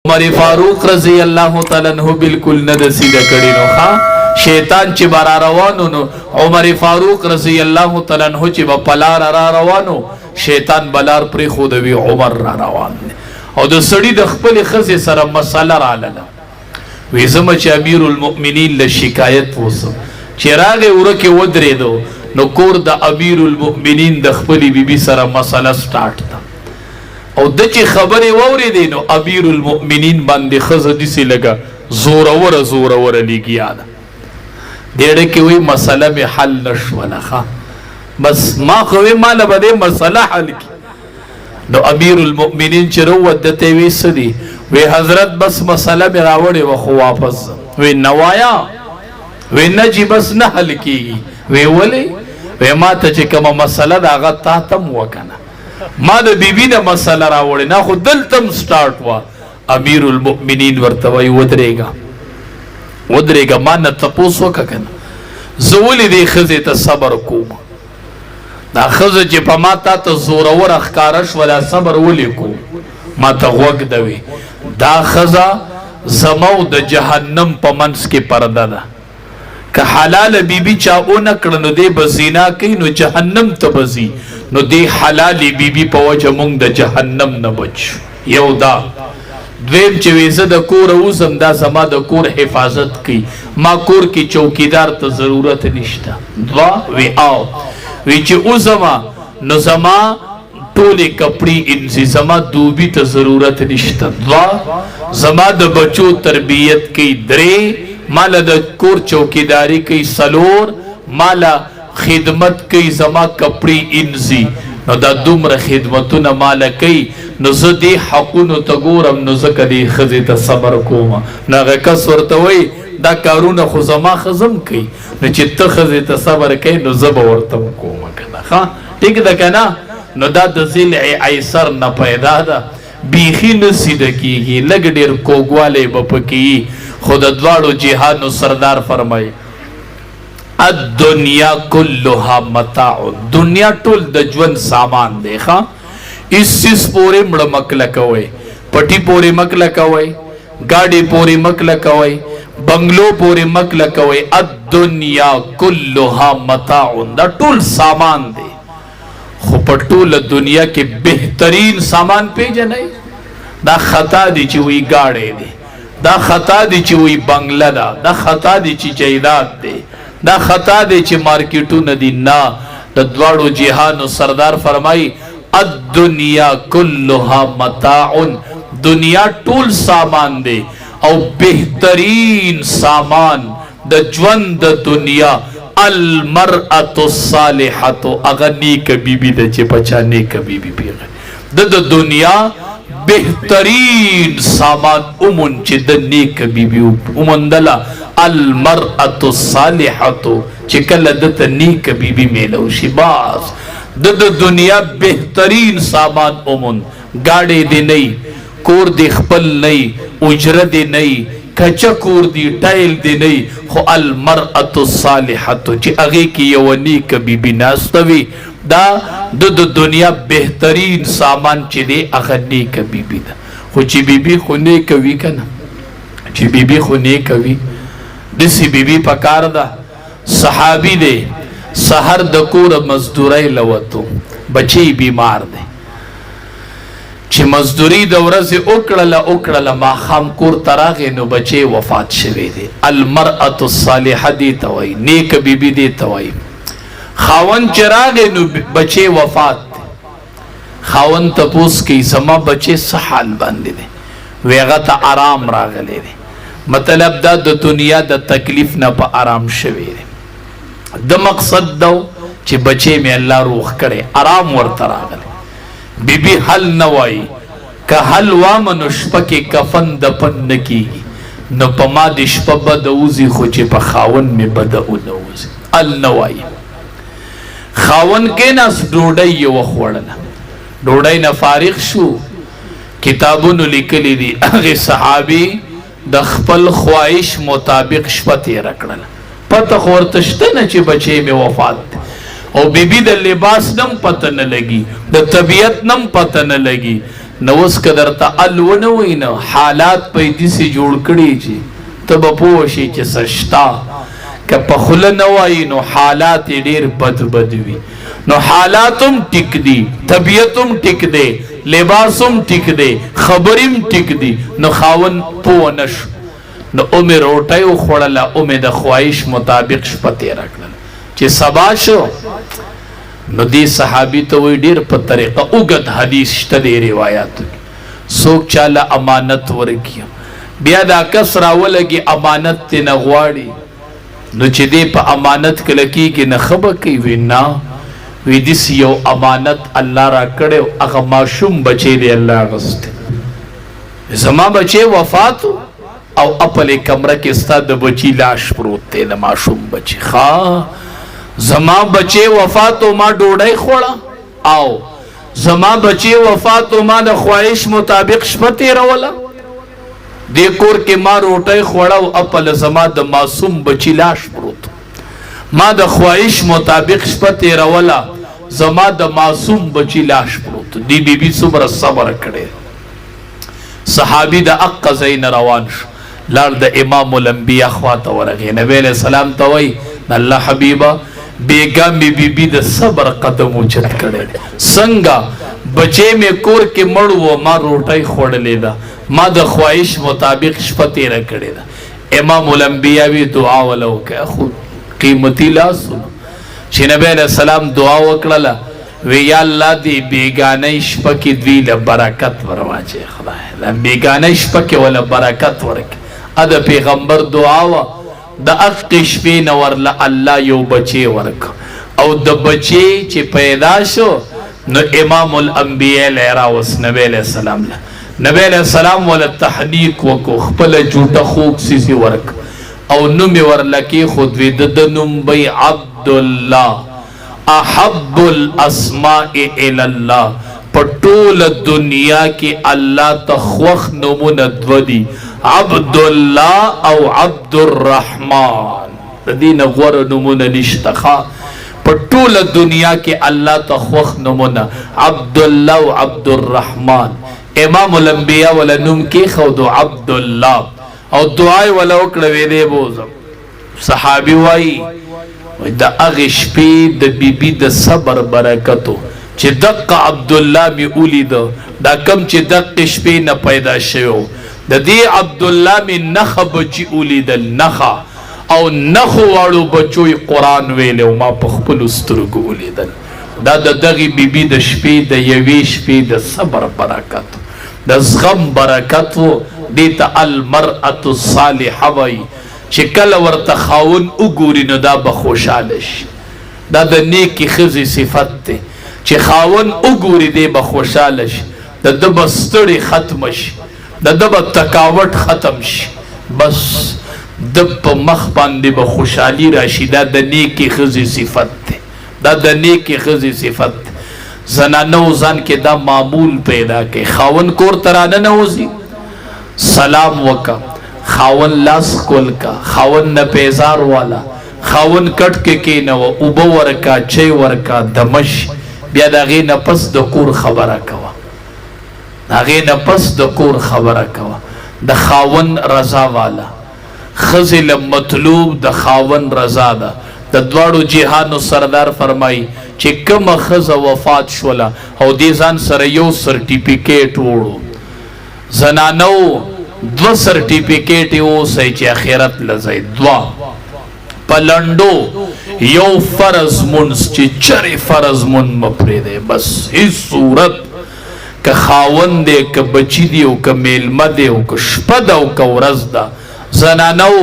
عمر فاروق رضی الله تعالی عنہ بالکل نه د سیده کړي نو ښا شیطان چې بار روانو نو عمر فاروق رضی الله تعالی عنہ چې په لار را روانو شیطان بلار پر خود وی عمر را روان او د سړي د خپل خزه سره مسله رااله وی زما چې امیر المؤمنین له شکایت وسو چې راغه ورکه ودرېدو نو کور د امیر المؤمنین د خپل بیبي سره مسله سٹارټ او د چې خبرې وورېدې نو امیر المؤمنین باندې خزه دسې لګه زوره لګیا ده ډېره کې وی مسله مې حل نشوله ښه بس ما خو وی ماله به دې مسله حل کړي نو امیر المؤمنین چې روت دته وی څه دي وی حضرت بس مسله مې راوړې وه خو واپس وی نوایا وی نه چې بس نه حل کېږي وی ولې وی ما ته چې کومه مسله ده هغه تا تم وکنه ما د بیبي نه مسله راوړې نه خو دلته م سټارټ وه امیر المؤمنین ورته وایي ودرېږه ما نه تپوس وکړه که نه زه ولې دې ښځې ته صبر کوم دا ښځه چې په ما تا ته زوروره ښکاره شوه دا صبر ولې کوم ما ته غوږ دوي دا ښځه زما او د جهنم په منځ کې پرده ده که حلال بیبي چا ونه کړه نو دی به زنا کوي نو جهنم ته به ځي نو دی حلالې بیبي په وجه موږ د جهنم نه بچو یو دا دویم چې وی زه د کوره وځم دا زما د کور حفاظت کوي ما کور کې چوکیدار ته ضرورت نشته دوه وی آو وی چې وځم نو زما ټولې کپړې انځي زما دوبي ته ضرورت نشته دوه زما د بچو تربیت کوي درې مالا د کور چوکیداری کوي څلور مالا خدمت کوي زما کپړې انځي نو دا دومره خدمتونه مالا کوي نو زه دې حقونو ته ګورم نو ځکه دې ښځې ته صبر کوم نو هغه کس ورته وایي دا کارونه خو زما ښځه م کوي نو چې ته ښځې ته صبر کوي نو زه به ورته م کوم که نه ښه ټیک ده که نه نو دا د ضلع ایسر نه پیدا ده بیخي نه سیده کېږي لږ ډېر کوږوالی به پکې خو د دواړو جهانو سردار فرمایي الدنیا کلها متاع دنیا ټول د ژوند سامان دی ښه اس چیز پورې مړه مکله کوئ پټي پورې مکله کوئ ګاډي پورې مکله کوئ بنگلو پورې مکله کوئ الدنیا کلها متاع دا ټول سامان دی خو په ټوله دنیا کې بهترین سامان پیژنئ دا خطا دی چې وی ګاډی دی دا خطا دی چې وی بنگله ده دا خطا دی چې جایداد دی دا خطا دی چې مارکیټونه دي نه د دواړو جهانو سردار فرمایي الدنیا کلها متاع دنیا ټول سامان دی او بهترین سامان د ژوند د دنیا المرأة الصالحة اغه نیک بیبی ده چې بچا نیک بیبی پیغه د دنیا بهترین سامان اومن چې د نیک بیبی اومندلا المرأة الصالحة چې کله دته نیک بیبی میلو شي باز د دنیا بهترین سامان اومن گاډي دی نه کور دی خپل نه اجره دی نه کچا کور دی ټایل دی نه خو المرأة الصالحة چې هغه کې یو نیک بیبی ناستوي دا د دنیا بهترین سامان چې دی هغه نیک بیبی ده خو چې بیبی خو نیک وي کنه چې بیبی خو نیک وي دسی بیبی پکار ده صحابی دی سحر د کور مزدورۍ لوتو بچی بیمار دی چې مزدوری د ورځې وکړله ماښام کور ته راغی نو بچی وفات شوی دی المرأة الصالحه دی ته وایي نیک بیبي دی ته وایي خاوند چې راغی نو بچی وفات دی خاوند تپوس کوي زما بچی څه حال باندې دی وی هغه ته آرام راغلی دی مطلب دا د دنیا د تکلیف نه په آرام شوی دی د مقصد دا چې بچی مې الله روغ کړی آرام ورته راغلی بیبی حل نوائی که حل وامنو شپا کے کفن دپن نکیگی نو پا ما دی شپا بدعوزی خوچی پا خاون میں بدعو نوزی ال نوائی خاون کے ناس ڈوڑائی وخوڑنا ڈوڑائی نا فارغ شو کتابونو لکلی دی اغی صحابی د خپل خواهش مطابق شپا تیرا کرنا پتا خورتشتنا چی بچے میں وفات دی او بیبی د لباس نم پتہ نه لګي د طبیعت نم پتہ نه لګي نوس کدرتا الونه وینا حالات پیدی سی جوړ کړي چې تب پوشی چې سشتا که په خوله نه وایي نو حالات ډیر بد وي نو حالاتم ټیک دي طبیعتم ټیک دی لباسم ټیک دی خبریم ټیک دی نو خاون پوه نشو نو اومې روټۍ وخوړله اومې د خواهش مطابق شپه تېره کړله چې سبا شو نو دې صحابي ته وایي ډېر په طریقه اوږد حدیث شته دی روایاتو کې څوک چاله امانت ورکړي بیا دا کس راولګي امانت ترې نه غواړي نو چې دې په امانت کې لکېږي نه ښه به کوي وي نه وی داسې یو امانت الله را کړی هغه ماشوم بچی دی الله اخیستی زما بچی وفات او اپل کمره کې ستا د بچی لاش پروت دی د ماشوم بچی ښه زما بچی وفات او ما ډوډۍ خوړه او زما بچی وفات او ما د خواهش مطابق شپه تېروله دې کور کې ما روټۍ خوړه او اپل زما د معصوم بچی لاش پروت ما د خواهش مطابق شپه تېروله زما د معصوم بچی لاش پروت دی بیبي څومره صبر کړی صحابي د اقا ځای نه روان شو لاړ د امام الانبیا خواته ورغی نبی علیہ السلام ته وایي الله حبیبه بیګا می بیبي د صبر قدم اوچت کړی څنګه بچی مې کور کې مړ و ما روټۍ خوړلې ده ما د خواهش مطابق شپه تېره کړې ده امام الانبیا وی دعا وله وکړه خو قیمتي لاس چې نبی علیہ السلام دعا وکړله وی یا الله دې بیګانۍ شپه کې دوی له برکت ورواچې خدای دا بیګانۍ شپه کې وله برکت ورکړي د پیغمبر دعا وه د هغې شپې نه ورله الله یو بچی ورکړ او د بچی چې پیدا شو نو امام الانبیا یې راوست نبی علیہ السلام له نبی علیہ السلام وله تحنیک وکړو خپله جوټه خوږ سیسي ورک او نوم یې ورله کېښود وي د نوم به عبدالله احب الاسماء الی الله په ټوله دنیا کې الله ته خوښ نومونه دوه دي عبدالله او عبدالرحمن د دې نه غوره نومونه نشته په ټوله دنیا کې الله ته خوښ نومونه عبدالله او عبدالرحمن امام الانبیا ولا نوم کېښود عبدالله او دعای ولا وکړه وی دی بوزم صحابي وایي د هغې شپې د بیبي د صبر برکتو چې دقه عبدالله مې ولیده دا کم چې دقې شپې نه پیدا شوی د دې عبدالله مې نښه بچي ولیدل نښه او نښو واړو بچو یې قرآن ویلی او ما په خپلو سترګو ولیدل دا د دغې بیبي د شپې د یوې شپې د صبر برکت د زغم برکت و دې ته المرأة الصالحه وایي چې کله ورته خاون وګوري نو دا به خوشحاله شي دا د نیکې ښځې صفت دی چې خاون وګوري دی به خوشحاله شي د ده به ستړې ختمه شي د ده به تکاوټ ختم شي بس د په مخ باندې به خوشحالي راشي دا د نیکې ښځې صفت دی دا د نیکې ښځې صفت دی زنانو ځان کې دا معمول پیدا کوي خاون کور ته راننوځي سلام وکړه خاون لاس کول کا خاون نه پیزار والا خاون کټ کې کېنوه اوبه ورکا چای ورکا دمش بیا د هغې نه پس د کور خبره کوه د هغې نه پس د کور خبره کوه د خاون رضا والا ښځې له مطلوب د خاون رضا ده د دواړو جهانو سردار فرمایي چې کومه ښځه وفات شوله او دې ځان سره یو سرټیفیکیټ وړو زنانو دو سرټیفیکیټ یې اوسئ چې آخرت لځئ دوه په لنډو یو فرض مونځ چې چرې فرض مونځ مه پرېږدئ بس هیڅ صورت که خاوند دی که بچي دی او که میلمه دی او که شپه ده او که ورځ ده زنانو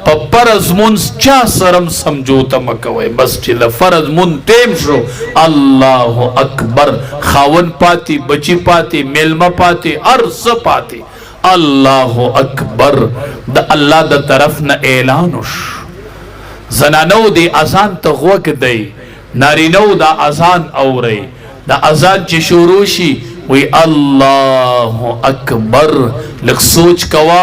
په فرض مونځ چا سره هم سمجوته مه کوئ بس چې له فرض مونځ ټیم شو الله اکبر خاوند پاتې بچي پاتې میلمه پاتې هر څه پاتې الله اکبر د الله د طرف نه اعلان وشو زنانو دی اذان ته غوږ دی نارینو دا اذان اورئ دا اذان چې شروع شي وی الله اکبر لږ سوچ کوه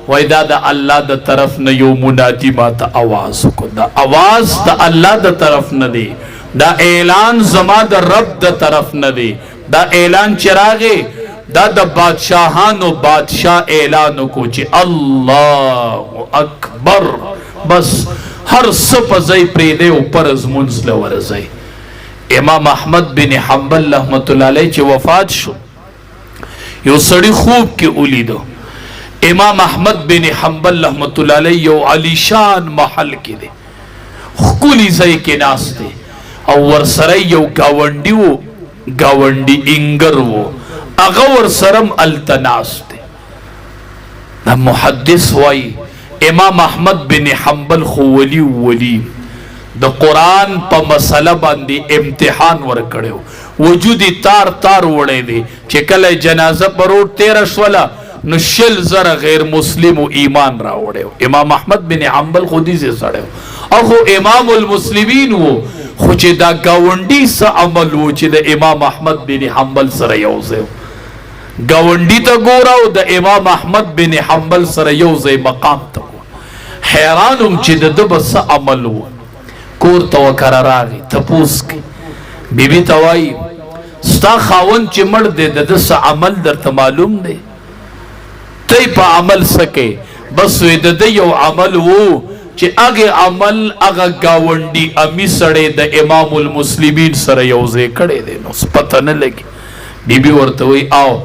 وای دا د الله د طرف نه یو منادي ماته آواز وکړو دا آواز د الله د طرف نه دی دا اعلان زما د رب د طرف نه دی دا اعلان چې راغی دا د بادشاہانو بادشاہ اعلان کو چې اللہ اکبر بس ہر سپ ازائی پریدے اوپر از منزل ورزائی امام احمد بن حنبل رحمت اللہ علیہ چه وفات شو یو سڑی خوب کی اولیدو امام احمد بن حنبل رحمت اللہ علیہ یو علیشان محل کی دے خکولی زائی کے ناس دے او ورسرائی یو گاونڈی و گاونڈی انگر و اغور سرم التناس دے نا محدث وائی امام احمد بن حنبل خو ولی د قرآن پا مسئلہ باندی امتحان ورکڑیو وجودی تار وڑے دے چکل جنازہ پروٹ 13 شولا نو شل زر غیر مسلم و ایمان را وڑیو امام احمد بن حنبل خودی سے سڑیو اخو امام المسلمین وہ خوچے دا گاونڈی سا عمل ہو چے دا امام احمد بن حنبل سر یوزیو گاونڈی تا گوراو دا امام احمد بن حنبل سر یوزی مقام تا حیرانم چے دا دبس عمل ہو کور تو کرراغی تپوس کی بی بی توائی ستا خاون چے مڑ دے دا دس عمل در تا معلوم دے تی پا عمل سکے بس وی دا دیو عمل ہو چے اگے عمل اگا گاونڈی امی سڑے دا امام المسلمین سر یوزے کڑے دے نو پتہ نہ لگی بی بی ورطوئی آو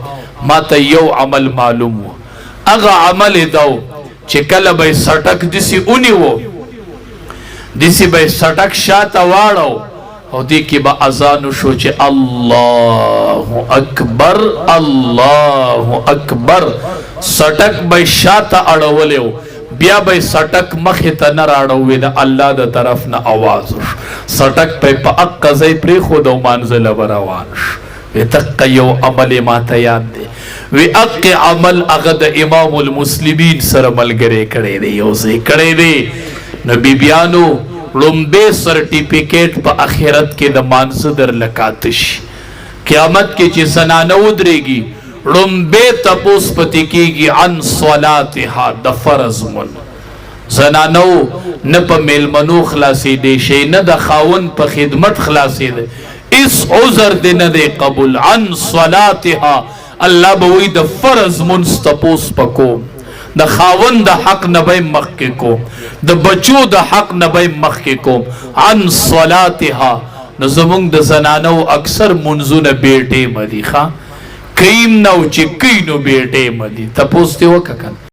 ما تا یو عمل معلوم ہو اگا عمل داو چے کل بھائی سٹک دیسی اونی ہو دیسی بھائی سٹک شاتا واڑاو او دیکی با ازانو شو چے اللہ اکبر سٹک بھائی شاتا اڑولے ہو بیا بھائی سٹک مخیتا نر اڑوے دا اللہ دا طرف نا آواز سٹک پہ پا اقا زی پری خود او منزل براوانش وی تقا یو عمل ماتا یاد دے وی اقا عمل اغد امام المسلمین سر ملگرے کڑے دے یوزے کڑے دے نبی بیانو رنبے سرٹیپیکیٹ پا اخیرت کے دا مانزدر لکاتش قیامت کے چی زنانو درے گی رنبے تپوس پتی کی گی عن صلاتها دا فرض من زنانو نپا میلمنو خلاصی دے شئی ندا خاون پا خدمت خلاصی دے اس عذر دے ندے قبول عن صلاتها اللہ بوئی دا فرض منز تپوس پا کوم دا خاون دا حق نبائی مخ کے کوم دا بچو دا حق نبائی مخ کے کوم عن صلاتها نظمونگ دا زنانو اکثر منزو بیٹے مدی خواہ کئیم نو چی کئی نو بیٹے مدی تپوستے ہو ککن